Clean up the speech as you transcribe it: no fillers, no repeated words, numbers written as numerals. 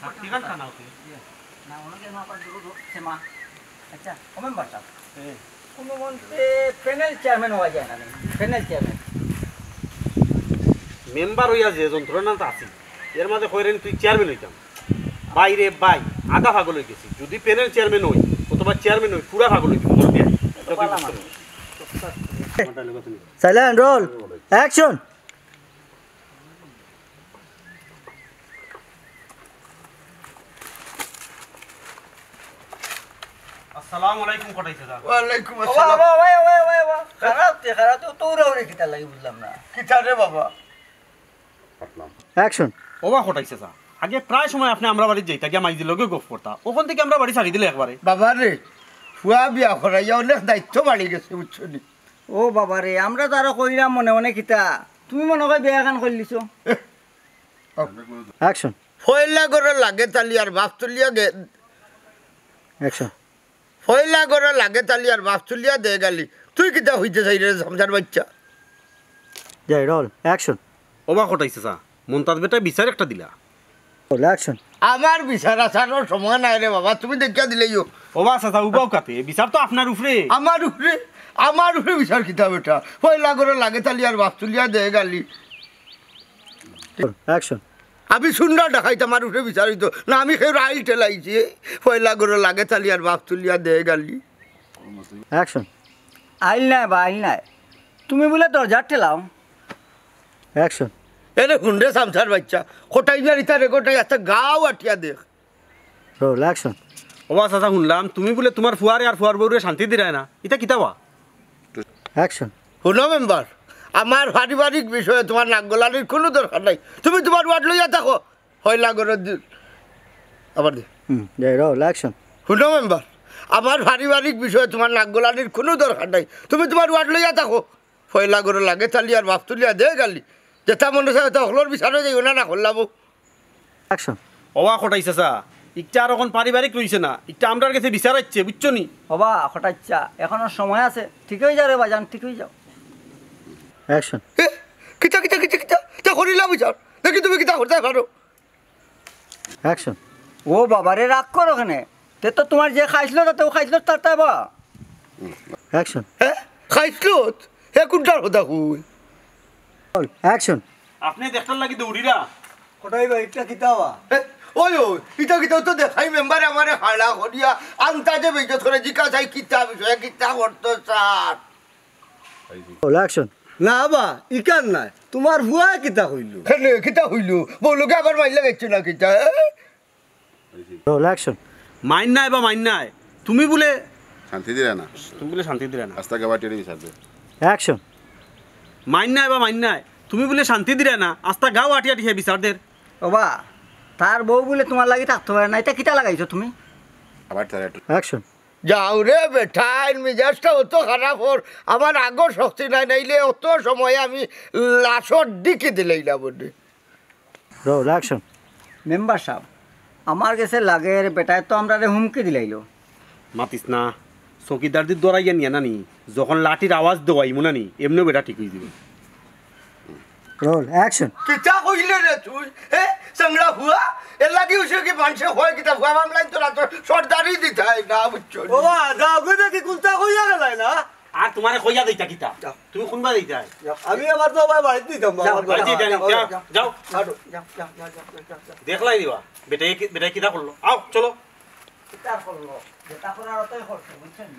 Saktikan sana oke. Nah, orang yang apa dulu sema. Acha, komen baca. Kamu monte panel chairman wajah nani. Panel chairman. Member হইয়া যে যন্ত্রণাটা আছে এর মধ্যে কইরেন তুই চেয়ারম্যান হইতাম বাইরে বাই আধা পাগল হয়ে গেছি যদি প্যানেল চেয়ারম্যান হই অথবা চেয়ারম্যান হই পুরা পাগল হইতাম তোর দিয়া Silent roll. Action. আসসালামু আলাইকুম কটাইছে দা ওয়ালাইকুম Wah, আসসালাম wah, wah, wah, wah, wah. Karena tuh udah kita lagi belum nah. কিতা রে বাবা Action. ওবা কটাইছে দা আগে প্রায় সময় আপনি আমরা বাড়ি যাইতা গিয়া মাইজি লগে গফ করতা ওখান থেকে আমরা বাড়ি ছাড়ি দিলে একবারে বাবা রে ফুয়া বিয়া করাইয়া অনেক দায়িত্ব বাড়ি গেছে বুঝছনি ও বাবা রে আমরা তো আরো কইরাম মনে মনে কিতা তুমি মনে হয় বিয়া গান করলিছো অ্যাকশন ফয়লা করে লাগে তালি আর বাপ তুলিয়া গে অ্যাকশন ফয়লা করে লাগে তালি আর বাপ তুলিয়া দে গালি তুই কিতা হইতে চাই রে সমঝার বাচ্চা যাই রোল অ্যাকশন ওবা কটাইছে দা মন্তাজ বেটা বিচার একটা দিলা রোল অ্যাকশন আমার বিচার আসানোর সময় নাই রে বাবা তুমি দেখিয়া দিলেইও ওবা চাচা উবাও কাতে বিচার তো আপনার উপরে আমার উপরে বিচার কিতা বেটা ফয়লা করে লাগে তালি আর বাপ তুলিয়া দে গালি অ্যাকশন আমি সুন্দর দেখাইতাম আমার উপরে বিচার হইতো না আমি সেই রাইল ঠেলাইছি ফয়লা করে লাগে তালি আর বাপ তুলিয়া দে গালি অ্যাকশন আইল নাই বা আইল নাই তুমি বলে দরজা ঠেলাও অ্যাকশন এরে হুন্ডে সামসার বাচ্চা কোটাই বিয়ার ইতারে কোটাই একটা গাও আটিয়া দেখ রোল অ্যাকশন ওবা চাচা শুনলাম তুমি বলে তোমার ফুয়ারে আর ফুয়ার বউরে শান্তি দিরায় না এটা কিতাবা অ্যাকশন শুনো মেম্বার আমার পারিবারিক বিষয়ে তোমার নাক গলানির কোনো দরকার নাই তুমি তোমার ওয়ার্ড লইয়া থাকো হয় লাগরের দিন আবার দে যাই রোল অ্যাকশন শুনো মেম্বার আমার পারিবারিক বিষয়ে তোমার নাক গলানির কোনো দরকার নাই তুমি তোমার ওয়ার্ড লইয়া থাকো ফয়লা করে লাগে তালি আর বাপ তুলিয়া দে গালি যেটা মনে হয় তা হলোর বিচারে যাই না করলাম অ্যাকশন ওবা কটাইছে চা ইটা আর এখন পারিবারিক রইছে না ইটা আমরার কাছে বিচারাচ্ছে বুঝছো নি বাবা হঠাচ্ছা এখনো সময় আছে ঠিক হয়ে যাও রে বাজান ঠিক হয়ে যাও অ্যাকশন কিতা কিতা কিতা কিতা তা করিলাম বিচার দেখি তুমি কিতা করতে পারো অ্যাকশন ও বাবারে রাগ করো ওখানে তে তো তোমার যে খাইছিল তাতেও খাইছিল তার তাই বা অ্যাকশন হ্যাঁ খাইছিল হে কোনটার কথা কই অ্যাকশন আপনি দেখটার লাগি দৌড়িরা কোটাই বা এটা কিতাবা ওই ওই ইটা কিতা তো দেখাই মেম্বার আমারে হাড়া করিয়া আন্তাজে বেজত করে জিকা চাই কিতা বিষয়ে কিতা করতে স্যার অ্যাকশন না বা ইকার নাই তোমার ভুয়া কিতা হইল কেনে কিতা হইল বউলোকে আবার মাইলা গেছে না কিতা রোল অ্যাকশন মাইন নাই বা মাইন নাই তুমি বলে শান্তি দিলে না তুমি বলে শান্তি দিলে না রাস্তা বাটিয়ে বিচার দে অ্যাকশন মাইন নাই বা মাইন নাই তুমি বলে শান্তি দিলে না আস্তা গাও আটি আটি বিচার দের বাবা তার বউ বলে তোমার লাগি থাকতে পারে না এটা কিতা লাগাইছো তুমি আবার তার একটু অ্যাকশন যাও রে বেটা মেজাজটা অত খারাপ ওর আমার আগর শক্তি নাই নাইলে অত সময় আমি লাশর দিকে দিলাইলাম বলে রোল অ্যাকশন মেম্বার সাহেব আমার কাছে লাগে রে বেটায় তো আমরা রে হুমকি দিলাইলো মাতিস না চকিদার দি দৌড়াইয়া নিয়ে নানি যখন লাঠির আওয়াজ দেওয়াই মুনানি এমনিও বেটা ঠিক হয়ে দিবে রোল অ্যাকশন কিতা কইলে রে তুই হ্যাঁ সংগ্রা হুয়া এর লাগি উসে কি মানুষে হয় কিতা হুয়া মামলাই তোরা তো সর্দারি দিতাই না বুঝছো বাবা যাও গো দেখি কোনটা কইয়া গেলাই না আর তোমারে কইয়া দেইতা কিতা তুমি কোনবা দেইতা আমি আমার তো ভাই বাড়িতে দিতাম বাড়িতে যাও যাও যাও যাও যাও যাও দেখলাই দিবা বেটা কিতা করলো আও চলো কিতা করলো যেটা করার অতই করছে বুঝছেন